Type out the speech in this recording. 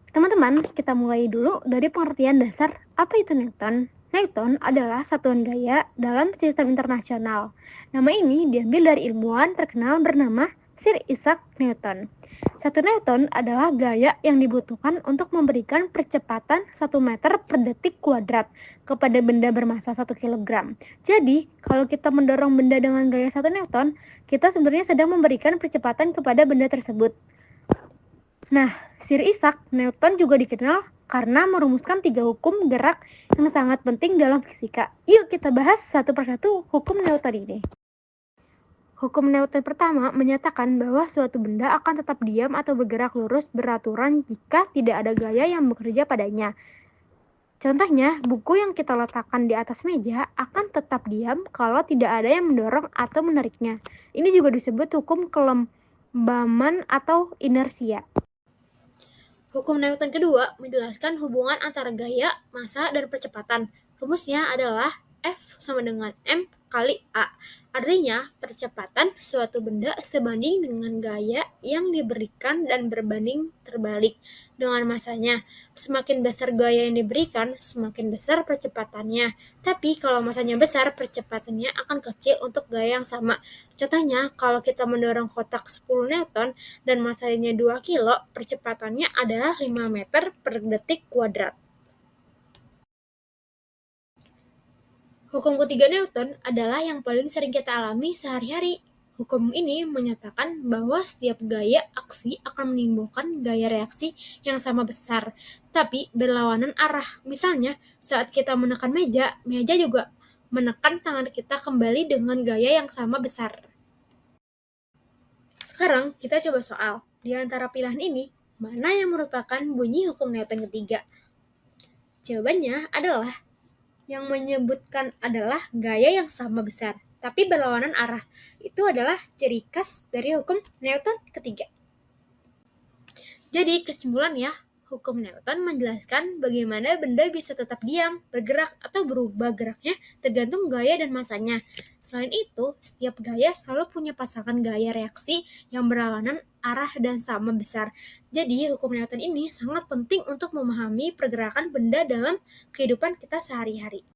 Teman-teman, kita mulai dulu dari pengertian dasar apa itu Newton. Newton adalah satuan gaya dalam sistem internasional. Nama ini diambil dari ilmuwan terkenal bernama Sir Isaac Newton. 1 Newton adalah gaya yang dibutuhkan untuk memberikan percepatan 1 meter per detik kuadrat kepada benda bermasa 1 kilogram. Jadi, kalau kita mendorong benda dengan gaya 1 Newton, kita sebenarnya sedang memberikan percepatan kepada benda tersebut. Nah, Sir Isaac Newton juga dikenal karena merumuskan 3 hukum gerak yang sangat penting dalam fisika. Yuk kita bahas satu persatu hukum Newton ini. Hukum Newton pertama menyatakan bahwa suatu benda akan tetap diam atau bergerak lurus beraturan jika tidak ada gaya yang bekerja padanya. Contohnya, buku yang kita letakkan di atas meja akan tetap diam kalau tidak ada yang mendorong atau menariknya. Ini juga disebut hukum kelembaman atau inersia. Hukum Newton kedua menjelaskan hubungan antara gaya, massa, dan percepatan. Rumusnya adalah F sama dengan M kali A. Artinya, percepatan suatu benda sebanding dengan gaya yang diberikan dan berbanding terbalik dengan massanya. Semakin besar gaya yang diberikan, semakin besar percepatannya. Tapi kalau massanya besar, percepatannya akan kecil untuk gaya yang sama. Contohnya, kalau kita mendorong kotak 10 Newton dan massanya 2 kilo, percepatannya adalah 5 meter per detik kuadrat. Hukum ketiga Newton adalah yang paling sering kita alami sehari-hari. Hukum ini menyatakan bahwa setiap gaya aksi akan menimbulkan gaya reaksi yang sama besar, tapi berlawanan arah. Misalnya, saat kita menekan meja, meja juga menekan tangan kita kembali dengan gaya yang sama besar. Sekarang kita coba soal. Di antara pilihan ini, mana yang merupakan bunyi hukum Newton ketiga? Jawabannya adalah yang menyebutkan adalah gaya yang sama besar, tapi berlawanan arah. Itu adalah ciri khas dari hukum Newton ketiga. Jadi kesimpulannya, hukum Newton menjelaskan bagaimana benda bisa tetap diam, bergerak, atau berubah geraknya tergantung gaya dan masanya. Selain itu, setiap gaya selalu punya pasangan gaya reaksi yang berlawanan arah dan sama besar. Jadi, hukum Newton ini sangat penting untuk memahami pergerakan benda dalam kehidupan kita sehari-hari.